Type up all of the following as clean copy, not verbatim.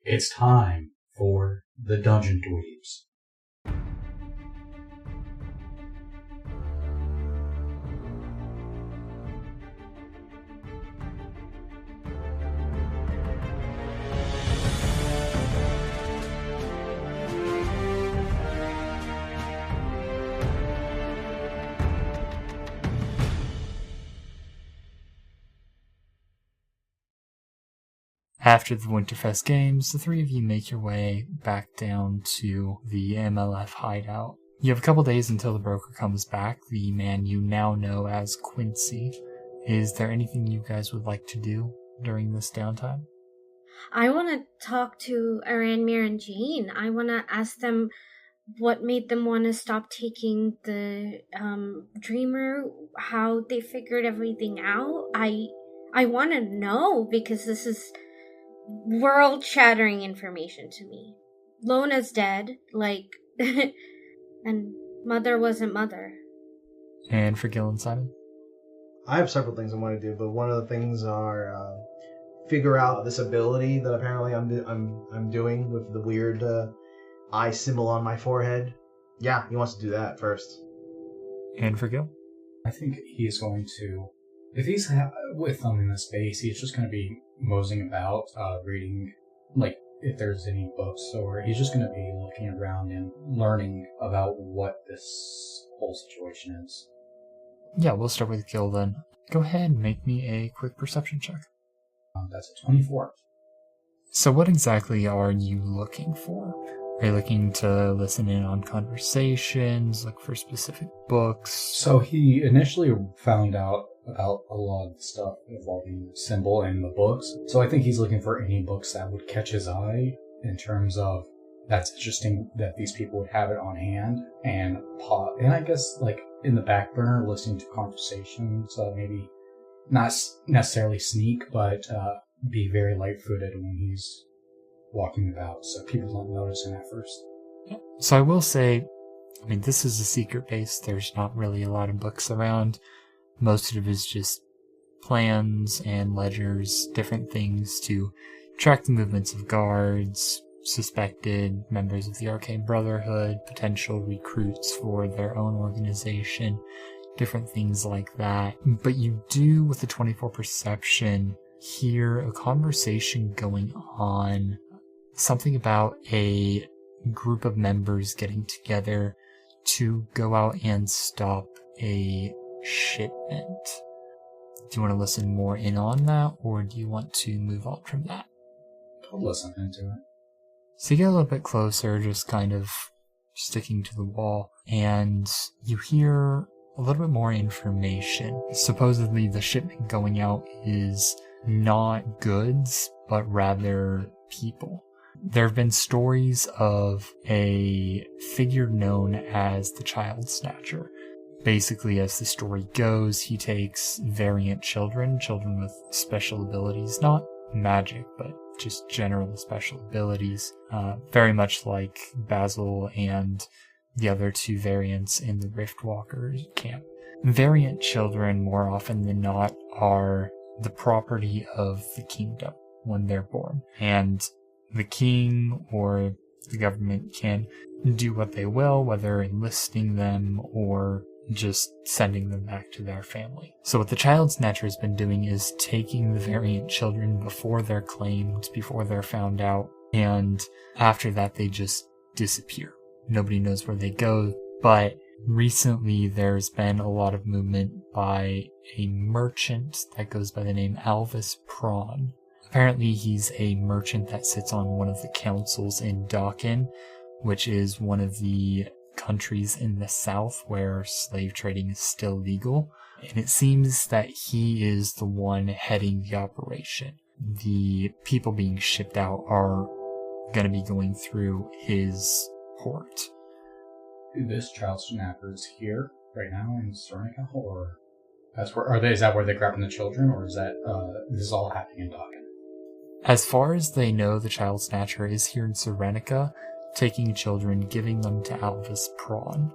It's time for the Dungeon Dweebs. After the Winterfest Games, the three of you make your way back down to the MLF hideout. You have a couple days until the broker comes back, the man you now know as Quincy. Is there anything you guys would like to do during this downtime? I want to talk to Aranmir and Jane. I want to ask them what made them want to stop taking the Dreamer, how they figured everything out. I want to know, because this is world-shattering information to me. Lona's dead, and Mother wasn't Mother. And for Gil and Simon? I have several things I want to do, but one of the things are figure out this ability that apparently I'm doing with the weird eye symbol on my forehead. Yeah, he wants to do that first. And for Gil? I think he's going to, if he's with them in the space, he's just going to be moseying about, reading, if there's any books, or he's just going to be looking around and learning about what this whole situation is. Yeah, we'll start with Gil then. Go ahead and make me a quick perception check. That's a 24. So what exactly are you looking for? Are you looking to listen in on conversations, look for specific books? So he initially found out about a lot of stuff involving the symbol in the books. So I think he's looking for any books that would catch his eye in terms of that's interesting that these people would have it on hand and I guess in the back burner listening to conversations, maybe not necessarily sneak, but be very light-footed when he's walking about so people don't notice him at first. So I will say, this is a secret base. There's not really a lot of books around. Most of it is just plans and ledgers, different things to track the movements of guards, suspected members of the Arcane Brotherhood, potential recruits for their own organization, different things like that. But you do, with the 24 perception, hear a conversation going on, something about a group of members getting together to go out and stop a shipment. Do you want to listen more in on that, or do you want to move on from that? I'll listen into it. So you get a little bit closer, just kind of sticking to the wall, and you hear a little bit more information. Supposedly the shipment going out is not goods, but rather people. There have been stories of a figure known as the Child Snatcher. Basically, as the story goes, he takes variant children with special abilities, not magic, but just general special abilities, very much like Basil and the other two variants in the Riftwalkers camp. Variant children, more often than not, are the property of the kingdom when they're born, and the king or the government can do what they will, whether enlisting them or just sending them back to their family. So what the Child Snatcher has been doing is taking the variant children before they're claimed, before they're found out, and after that they just disappear. Nobody knows where they go, but recently there's been a lot of movement by a merchant that goes by the name Alvis Prawn. Apparently he's a merchant that sits on one of the councils in Dawkin, which is one of the countries in the south where slave trading is still legal, and it seems that he is the one heading the operation. The people being shipped out are going to be going through his port. This Child Snapper is here right now in Cernica, or is that where they're grabbing the children, or is that this is all happening in Dawkin? As far as they know, the Child Snatcher is here in Serenica, taking children, giving them to Alvis Prawn.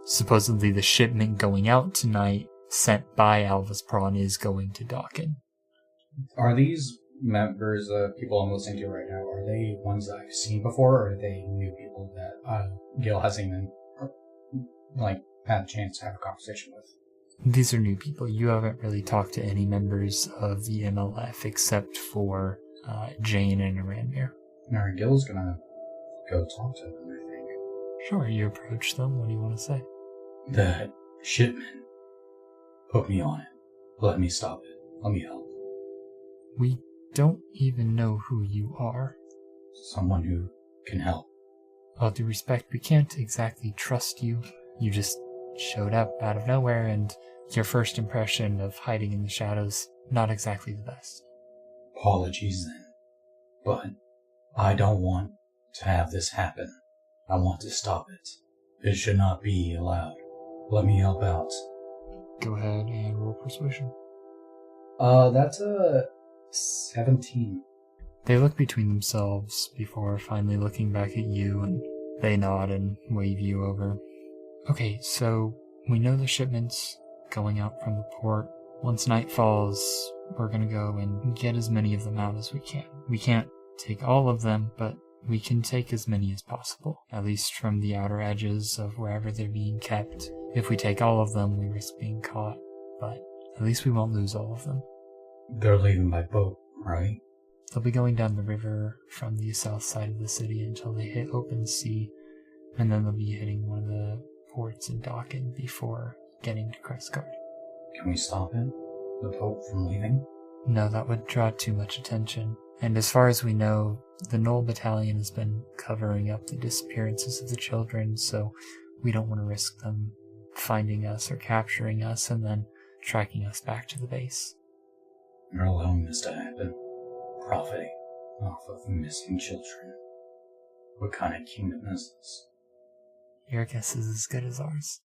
Supposedly the shipment going out tonight, sent by Alvis Prawn, is going to Dawkin. Are these members of people I'm listening to right now, are they ones that I've seen before, or are they new people that Gil hasn't even, had a chance to have a conversation with? These are new people. You haven't really talked to any members of the MLF except for Jane and Aranmir. Alright, Gil's gonna go talk to them, I think. Sure, you approach them. What do you want to say? That shipment put me on it. Let me stop it. Let me help. We don't even know who you are. Someone who can help. All due respect, we can't exactly trust you. You just showed up out of nowhere, and your first impression of hiding in the shadows, not exactly the best. Apologies then. But I don't want to have this happen. I want to stop it. It should not be allowed. Let me help out. Go ahead and roll persuasion. That's a 17. They look between themselves before finally looking back at you, and they nod and wave you over. Okay, so we know the shipment's going out from the port. Once night falls, we're gonna go and get as many of them out as we can. We can't take all of them, but we can take as many as possible, at least from the outer edges of wherever they're being kept. If we take all of them, we risk being caught, but at least we won't lose all of them. They're leaving by boat, right? They'll be going down the river from the south side of the city until they hit open sea, and then they'll be hitting one of the ports and docking before getting to Crestguard. Can we stop it? The boat from leaving? No, that would draw too much attention. And as far as we know, the Knoll Battalion has been covering up the disappearances of the children, so we don't want to risk them finding us or capturing us and then tracking us back to the base. You're allowing this to happen. Profiting off of missing children. What kind of kingdom is this? Your guess is as good as ours.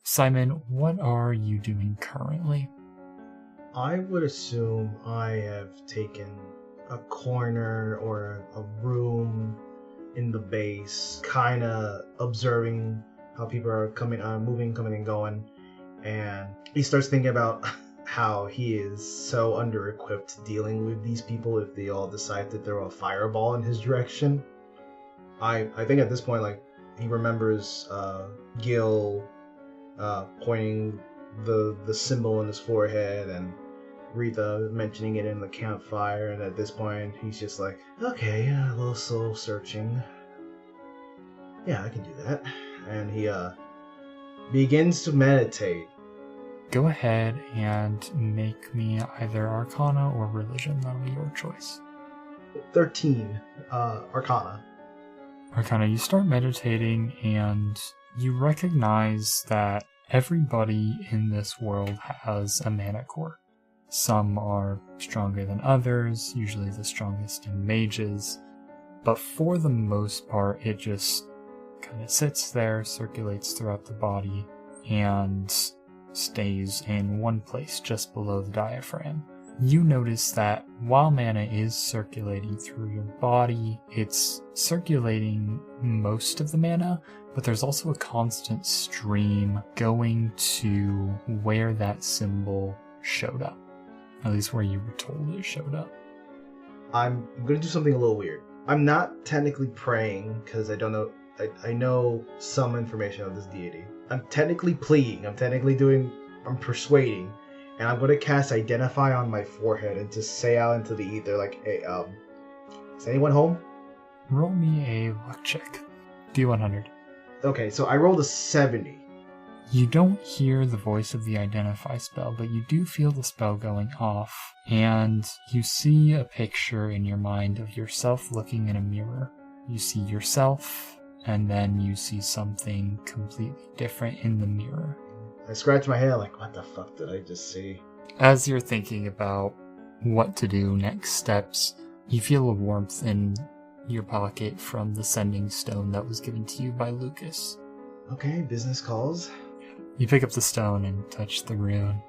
Simon, what are you doing currently? I would assume I have taken a corner or a room in the base, kind of observing how people are moving, coming and going, and he starts thinking about how he is so under-equipped dealing with these people if they all decide to throw a fireball in his direction. I think at this point, he remembers Gil pointing the symbol in his forehead and REITHA mentioning it in the campfire, and at this point he's just like, okay, a little soul searching. Yeah, I can do that. And he begins to meditate. Go ahead and make me either Arcana or Religion. That'll be your choice. 13, Arcana. Arcana, you start meditating and you recognize that everybody in this world has a mana core. Some are stronger than others, usually the strongest in mages, but for the most part it just kind of sits there, circulates throughout the body, and stays in one place just below the diaphragm. You notice that while mana is circulating through your body, it's circulating most of the mana, but there's also a constant stream going to where that symbol showed up. At least where you were told it showed up. I'm going to do something a little weird. I'm not technically praying because I don't know. I know some information of this deity. I'm technically pleading. I'm persuading. And I'm going to cast Identify on my forehead and just say out into the ether like, hey, is anyone home? Roll me a luck check. D100. Okay, so I rolled a 70. You don't hear the voice of the Identify spell, but you do feel the spell going off, and you see a picture in your mind of yourself looking in a mirror. You see yourself, and then you see something completely different in the mirror. I scratch my head like, what the fuck did I just see? As you're thinking about what to do, next steps, you feel a warmth in your pocket from the sending stone that was given to you by Lucas. Okay, business calls. You pick up the stone and touch the rune,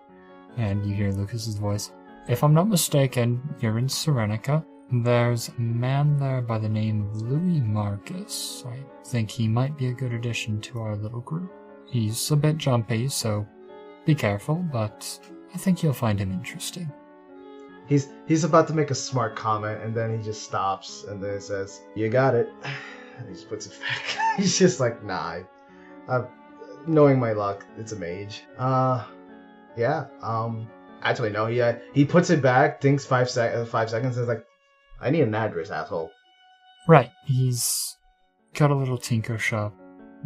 and you hear Lucas's voice. If I'm not mistaken, you're in Serenica. There's a man there by the name of Louis Marcus. I think he might be a good addition to our little group. He's a bit jumpy, so be careful, but I think you'll find him interesting. He's about to make a smart comment, and then he just stops, and then says, "You got it." And he just puts it back. He's just like, "Nah, knowing my luck, it's a mage." Yeah. Actually, no. He puts it back, thinks 5 seconds, and is like, "I need an address, asshole." Right, he's got a little tinker shop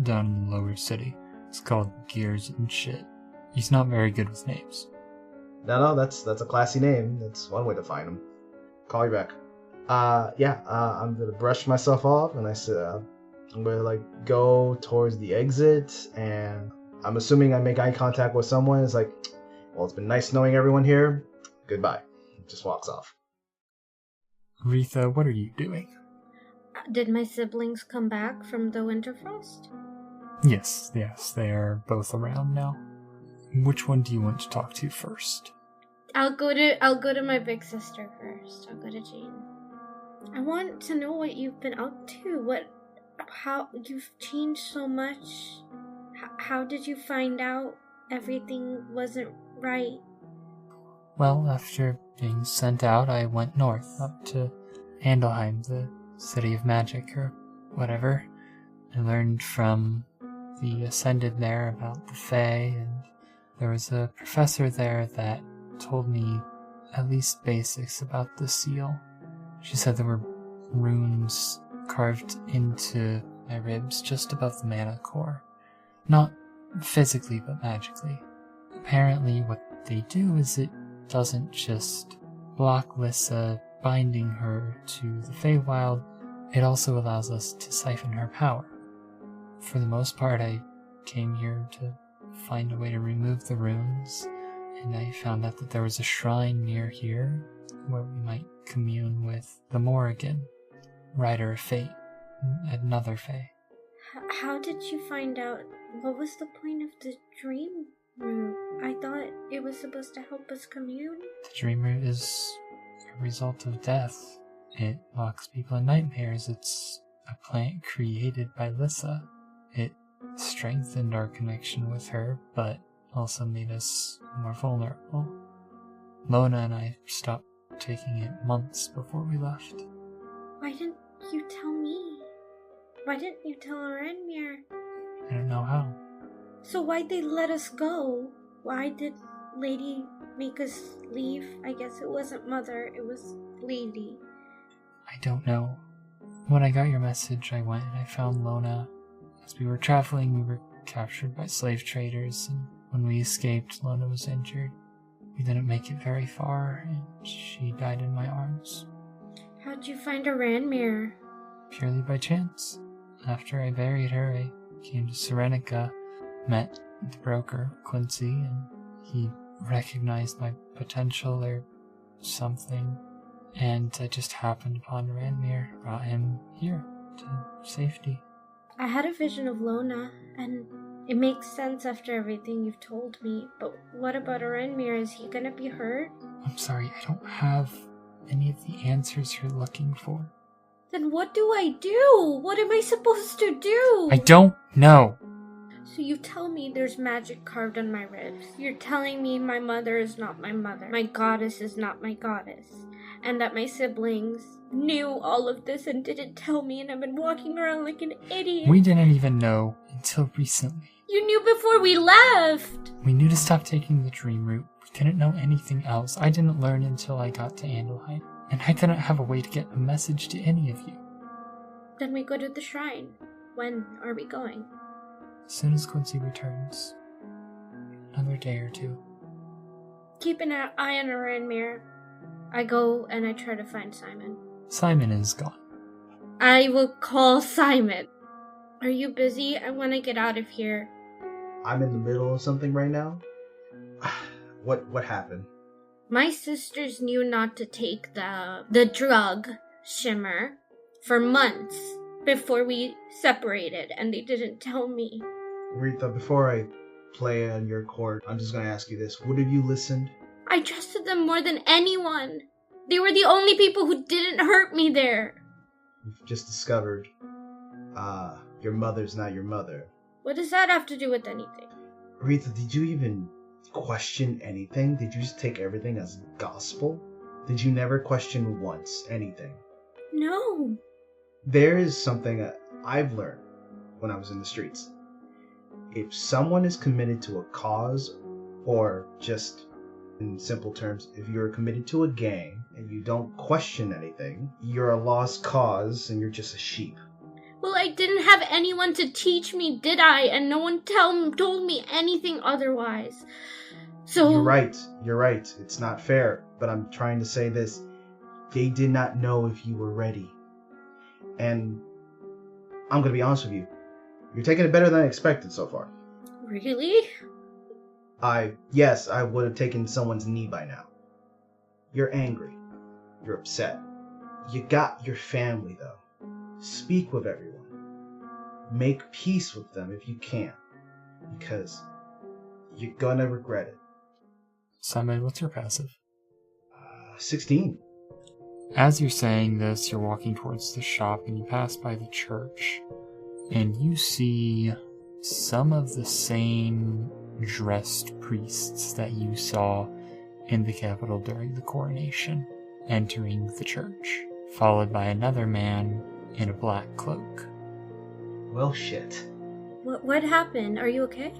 down in the lower city. It's called Gears and Shit. He's not very good with names. No, that's a classy name. That's one way to find him. Call you back. I'm gonna brush myself off, and I said, I'm gonna like go towards the exit, and I'm assuming I make eye contact with someone. It's like, well, it's been nice knowing everyone here. Goodbye. Just walks off. REITHA, what are you doing? Did my siblings come back from the Winterfrost? Yes, they are both around now. Which one do you want to talk to first? I'll go to my big sister first. I'll go to Jane. I want to know what you've been up to. How you've changed so much. How did you find out everything wasn't right? Well, after being sent out, I went north, up to Andalheim, the city of magic, or whatever. I learned from the Ascended there about the Fae, and there was a professor there that told me at least basics about the seal. She said there were runes carved into my ribs just above the mana core. Not physically, but magically. Apparently what they do is it doesn't just block Lissa binding her to the Feywild, it also allows us to siphon her power. For the most part, I came here to find a way to remove the runes, and I found out that there was a shrine near here where we might commune with the Morrigan, Rider of Fate, another Fae. How did you find out? What was the point of the dream root? I thought it was supposed to help us commune. The dream root is a result of death. It locks people in nightmares. It's a plant created by Lissa. It strengthened our connection with her, but also made us more vulnerable. Lona and I stopped taking it months before we left. Why didn't you tell me? Why didn't you tell Aranmir? I don't know how. So why'd they let us go? Why did Lady make us leave? I guess it wasn't Mother, it was Lady. I don't know. When I got your message, I went and I found Lona. As we were traveling, we were captured by slave traders, and when we escaped, Lona was injured. We didn't make it very far, and she died in my arms. How'd you find Aranmir? Purely by chance. After I buried her, I came to Serenica, met the broker, Quincy, and he recognized my potential or something, and I just happened upon Aranmir, brought him here to safety. I had a vision of Lona, and it makes sense after everything you've told me, but what about Aranmir? Is he gonna be hurt? I'm sorry, I don't have any of the answers you're looking for. Then what do I do? What am I supposed to do? I don't know. So you tell me there's magic carved on my ribs. You're telling me my mother is not my mother. My goddess is not my goddess. And that my siblings knew all of this and didn't tell me, and I've been walking around like an idiot. We didn't even know until recently. You knew before we left! We knew to stop taking the dream route. We didn't know anything else. I didn't learn until I got to Andalheim. And I didn't have a way to get a message to any of you. Then we go to the shrine. When are we going? As soon as Quincy returns. Another day or two. Keep an eye on Aranmir. I go and I try to find Simon. Simon is gone. I will call Simon. Are you busy? I want to get out of here. I'm in the middle of something right now. What happened? My sisters knew not to take the drug, Shimmer, for months before we separated, and they didn't tell me. REITHA, before I play on your court, I'm just going to ask you this. Would have you listened? I trusted them more than anyone. They were the only people who didn't hurt me there. We've just discovered, your mother's not your mother. What does that have to do with anything? REITHA, did you even question anything? Did you just take everything as gospel? Did you never question once anything? No. There is something that I've learned when I was in the streets. If someone is committed to a cause, or just in simple terms, if you're committed to a gang and you don't question anything, you're a lost cause and you're just a sheep. Well, I didn't have anyone to teach me, did I? And no one told me anything otherwise. So... You're right. It's not fair, but I'm trying to say this. They did not know if you were ready. And I'm going to be honest with you. You're taking it better than I expected so far. Really? Yes, I would have taken someone's knee by now. You're angry. You're upset. You got your family, though. Speak with everyone. Make peace with them if you can. Because you're gonna regret it. Simon, what's your passive? 16. As you're saying this, you're walking towards the shop and you pass by the church. And you see some of the same dressed priests that you saw in the Capitol during the coronation entering the church, followed by another man in a black cloak. Well, shit. What happened? Are you okay?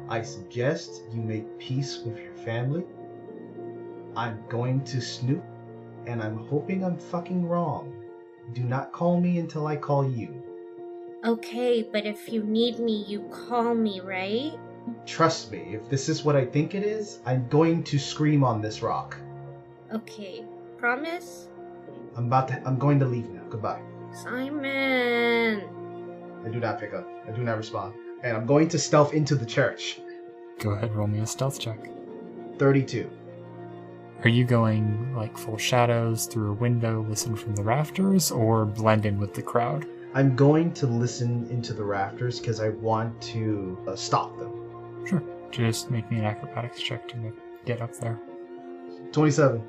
I suggest you make peace with your family. I'm going to snoop, and I'm hoping I'm fucking wrong. Do not call me until I call you. Okay, but if you need me, you call me, right? Trust me, if this is what I think it is, I'm going to scream on this rock. Okay, promise? I'm going to leave now. Goodbye. Simon! I do not pick up. I do not respond. And I'm going to stealth into the church. Go ahead, roll me a stealth check. 32. Are you going like full shadows through a window, listen from the rafters, or blend in with the crowd? I'm going to listen into the rafters because I want to stop them. Sure. Just make me an acrobatics check to get up there. 27.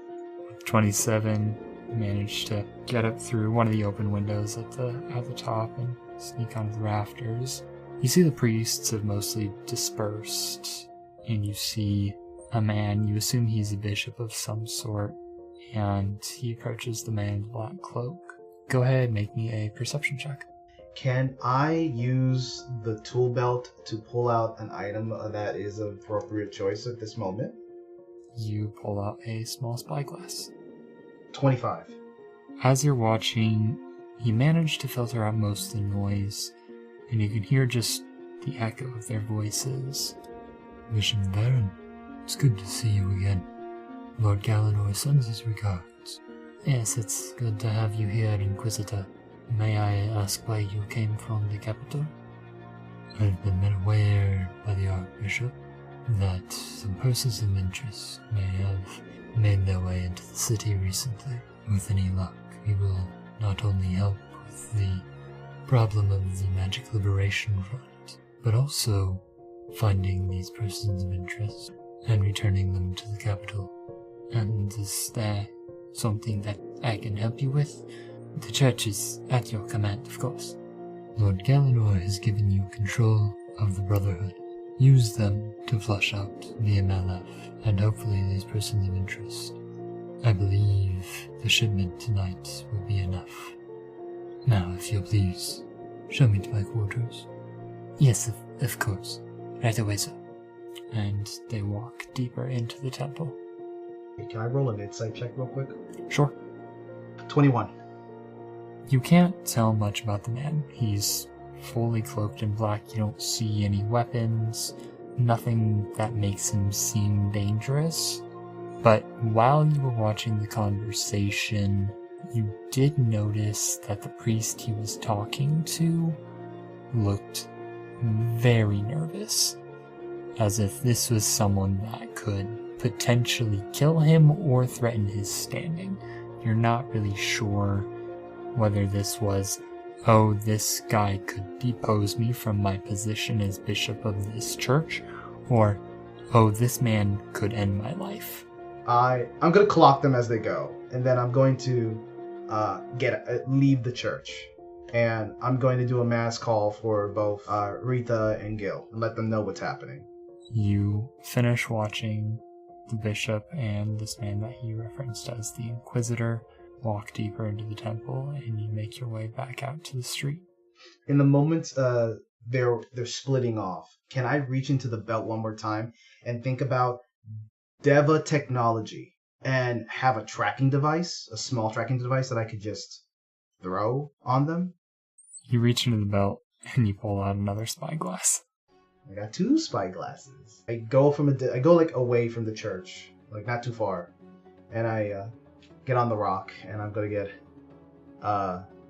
27, managed to get up through one of the open windows at the top and sneak onto the rafters. You see the priests have mostly dispersed, and you see a man, you assume he's a bishop of some sort, and he approaches the man in the black cloak. Go ahead, make me a perception check. Can I use the tool belt to pull out an item that is of appropriate choice at this moment? You pull out a small spyglass. 25. As you're watching, you manage to filter out most of the noise, and you can hear just the echo of their voices. Bishop Baron, it's good to see you again. Lord Galador sends his regards. Yes, it's good to have you here, Inquisitor. May I ask why you came from the capital? I've been made aware by the Archbishop that some persons of interest may have made their way into the city recently. With any luck, we will not only help with the problem of the Magic Liberation Front, but also finding these persons of interest and returning them to the capital. And is there something that I can help you with? The church is at your command, of course. Lord Galador has given you control of the Brotherhood. Use them to flush out the MLF, and hopefully these persons of interest. I believe the shipment tonight will be enough. Now, if you'll please, show me to my quarters. Yes, of course. Right away, sir. And they walk deeper into the temple. Can I roll an insight check real quick? Sure. 21. You can't tell much about the man. He's fully cloaked in black. You don't see any weapons, nothing that makes him seem dangerous. But while you were watching the conversation, you did notice that the priest he was talking to looked very nervous, as if this was someone that could potentially kill him or threaten his standing. You're not really sure whether this was, oh, this guy could depose me from my position as bishop of this church, or, oh, this man could end my life. I'm going to clock them as they go, and then I'm going to leave the church. And I'm going to do a mass call for both REITHA and Gil, and let them know what's happening. You finish watching the bishop and this man that he referenced as the Inquisitor walk deeper into the temple, and you make your way back out to the street. In the moment they're splitting off, can I reach into the belt one more time and think about Deva technology and have a tracking device, a small tracking device that I could just throw on them? You reach into the belt and you pull out another spyglass. I got 2 spyglasses. I go like away from the church, like not too far, and I get on the rock, and I'm gonna get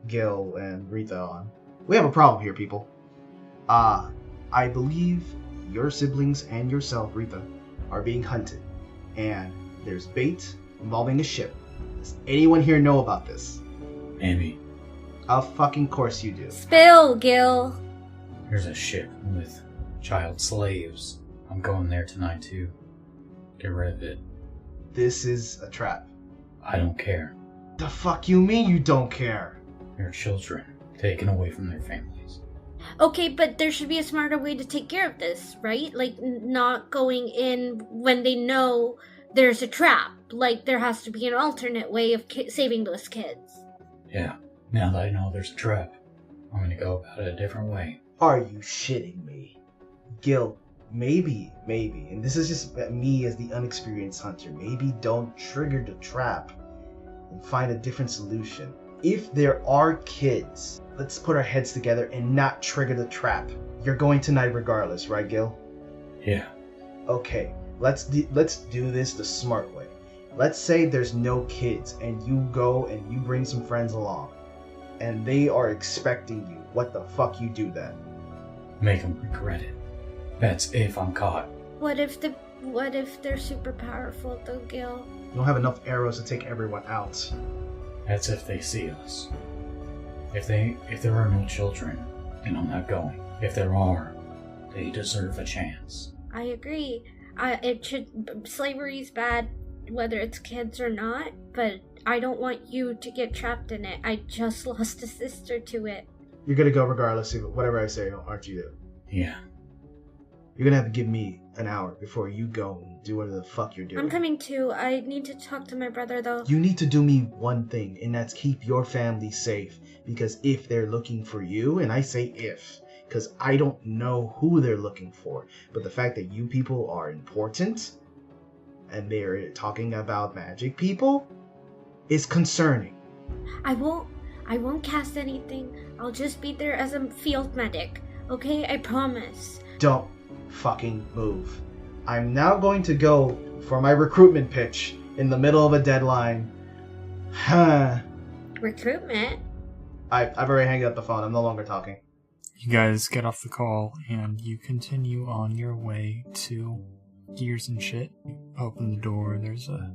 Gil and REITHA on. We have a problem here, people. I believe your siblings and yourself, REITHA, are being hunted, and there's bait involving a ship. Does anyone here know about this? Maybe. Of fucking course you do. Spill, Gil. There's a ship with child slaves. I'm going there tonight too. Get rid of it. This is a trap. I don't care. The fuck you mean you don't care? They're children taken away from their families. Okay, but there should be a smarter way to take care of this, right? Like, not going in when they know there's a trap. Like, there has to be an alternate way of saving those kids. Yeah, now that I know there's a trap, I'm gonna go about it a different way. Are you shitting me? Gil, maybe, and this is just me as the unexperienced hunter, maybe don't trigger the trap and find a different solution. If there are kids, let's put our heads together and not trigger the trap. You're going tonight regardless, right, Gil? Yeah. Okay, let's do this the smart way. Let's say there's no kids and you go and you bring some friends along and they are expecting you. What the fuck you do then? Make them regret it. That's if I'm caught. What if they're super powerful though, Gil? You don't have enough arrows to take everyone out. That's if they see us. If there are no children, then I'm not going. If there are, they deserve a chance. I agree. Slavery's bad, whether it's kids or not, but I don't want you to get trapped in it. I just lost a sister to it. You're gonna go regardless of whatever I say, aren't you? Yeah. You're gonna have to give me an hour before you go and do whatever the fuck you're doing. I'm coming too. I need to talk to my brother though. You need to do me one thing, and that's keep your family safe. Because if they're looking for you, and I say if, because I don't know who they're looking for, but the fact that you people are important, and they're talking about magic people, is concerning. I won't cast anything. I'll just be there as a field medic. Okay? I promise. Don't fucking move. I'm now going to go for my recruitment pitch in the middle of a deadline. Recruitment? I've already hanged up the phone. I'm no longer talking. You guys get off the call and you continue on your way to Gears and Shit. You open the door, there's a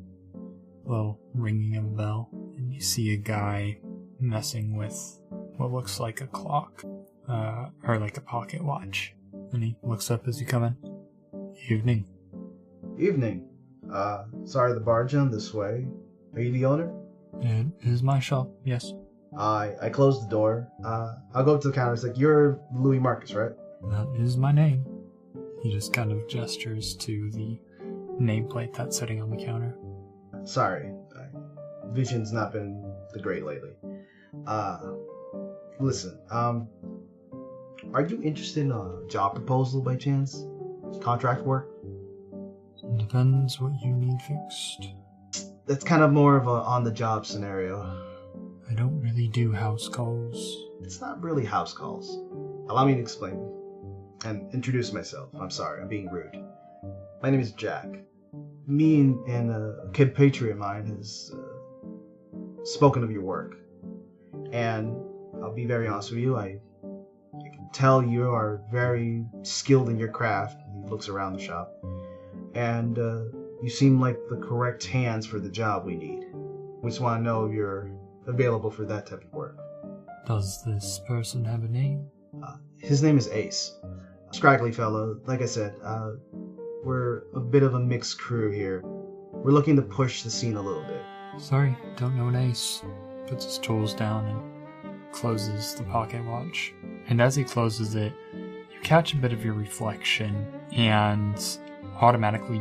little ringing of a bell, and you see a guy messing with what looks like a clock, or like a pocket watch. And he looks up as you come in. Evening. Evening. Sorry the barge on this way. Are you the owner? It is my shop, yes. I closed the door. I'll go up to the counter. It's like, you're Louis Marcus, right? That is my name. He just kind of gestures to the nameplate that's sitting on the counter. Sorry. Vision's not been the great lately. Listen, are you interested in a job proposal by chance? Contract work? Depends what you need fixed. That's kind of more of a on-the-job scenario. I don't really do house calls. It's not really house calls. Allow me to explain and introduce myself. I'm sorry, I'm being rude. My name is Jack. Me and a kid patriot of mine has spoken of your work. And I'll be very honest with you, I can tell you are very skilled in your craft. He looks around the shop. And you seem like the correct hands for the job we need. We just want to know if you're available for that type of work. Does this person have a name? His name is Ace. Scraggly fellow. Like I said, we're a bit of a mixed crew here. We're looking to push the scene a little bit. Sorry, don't know an Ace. Puts his tools down and closes the pocket watch. And as he closes it, you catch a bit of your reflection, and automatically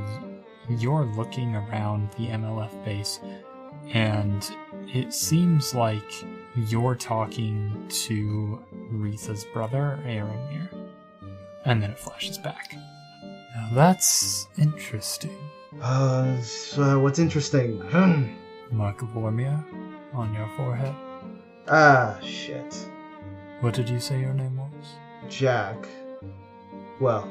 you're looking around the MLF base, and it seems like you're talking to REITHA's brother, Aramir. And then it flashes back. Now that's interesting. So what's interesting? Mark of Vormir on your forehead. Shit. What did you say your name was? Jack. Well,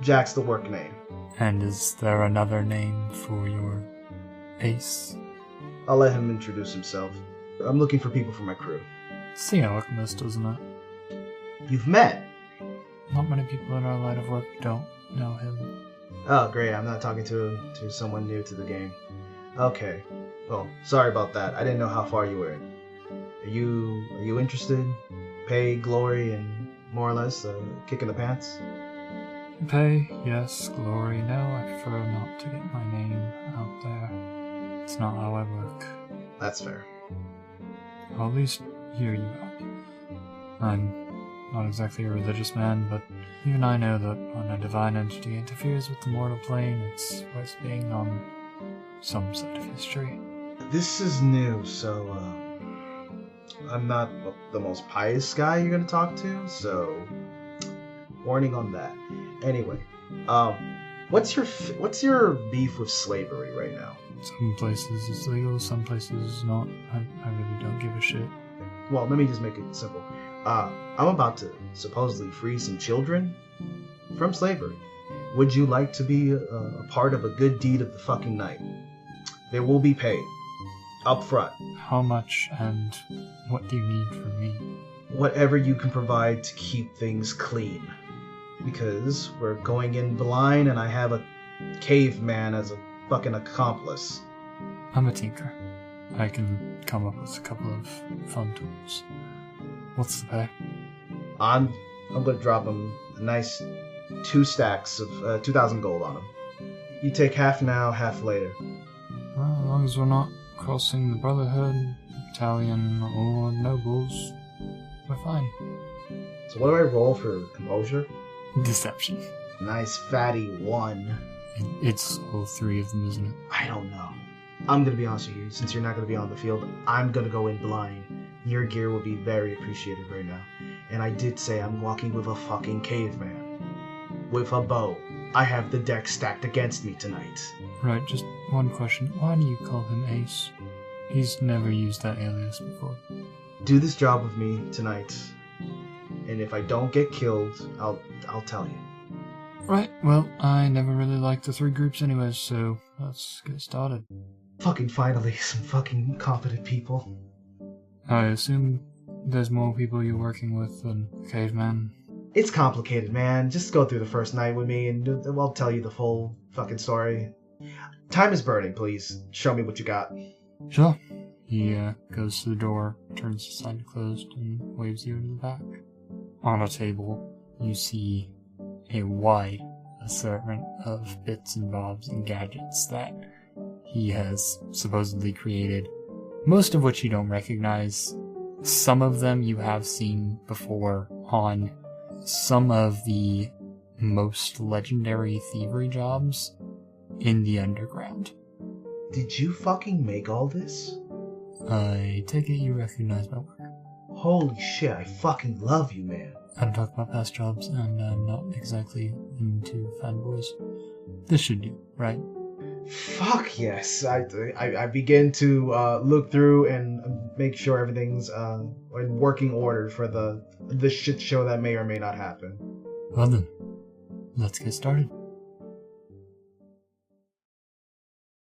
Jack's the work name. And is there another name for your ace? I'll let him introduce himself. I'm looking for people for my crew. It's the alchemist, isn't it? You've met? Not many people in our line of work don't know him. Oh, great. I'm not talking to someone new to the game. Okay. Well, sorry about that. I didn't know how far you were. Are you interested? Pay, glory, and more or less a kick in the pants? Pay, yes. Glory, no. I prefer not to get my name out there. It's not how I work. That's fair. I'll at least hear you out. I'm not exactly a religious man, but even I know that when a divine entity interferes with the mortal plane, it's worth being on some side of history. This is new, so I'm not the most pious guy you're gonna talk to, so warning on that. Anyway, what's your beef with slavery right now? Some places it's legal, some places it's not. I really don't give a shit. Well, let me just make it simple. I'm about to supposedly free some children from slavery. Would you like to be a part of a good deed of the fucking night? There will be pay. Up front. How much and what do you need from me? Whatever you can provide to keep things clean. Because we're going in blind and I have a caveman as a fucking accomplice. I'm a tinker. I can come up with a couple of fun tools. What's the pay? I'm gonna drop him a nice 2 stacks of 2,000 gold on him. You take half now, half later. Well, as long as we're not crossing the Brotherhood, Battalion, or Nobles, we're fine. So what do I roll for composure? Deception. Nice fatty 1. It's all 3 of them, isn't it? I don't know. I'm gonna be honest with you, since you're not gonna be on the field, I'm gonna go in blind. Your gear will be very appreciated right now. And I did say I'm walking with a fucking caveman. With a bow. I have the deck stacked against me tonight. Right, just one question. Why do you call him Ace? He's never used that alias before. Do this job with me tonight. And if I don't get killed, I'll tell you. Right, well, I never really liked the 3 groups anyways, so let's get started. Fucking finally, some fucking competent people. I assume there's more people you're working with than Caveman. It's complicated, man. Just go through the first night with me and I'll tell you the full fucking story. Time is burning, please. Show me what you got. Sure. He goes to the door, turns the sign to closed, and waves you into the back. On a table, you see a wide assortment of bits and bobs and gadgets that he has supposedly created, most of which you don't recognize. Some of them you have seen before on some of the most legendary thievery jobs in the underground. Did you fucking make all this? I take it you recognize my work. Holy shit, I fucking love you, man. I don't talk about past jobs, and I'm not exactly into fanboys. This should do, right? Fuck yes. I begin to look through and make sure everything's in working order for the shit show that may or may not happen. Well then, let's get started.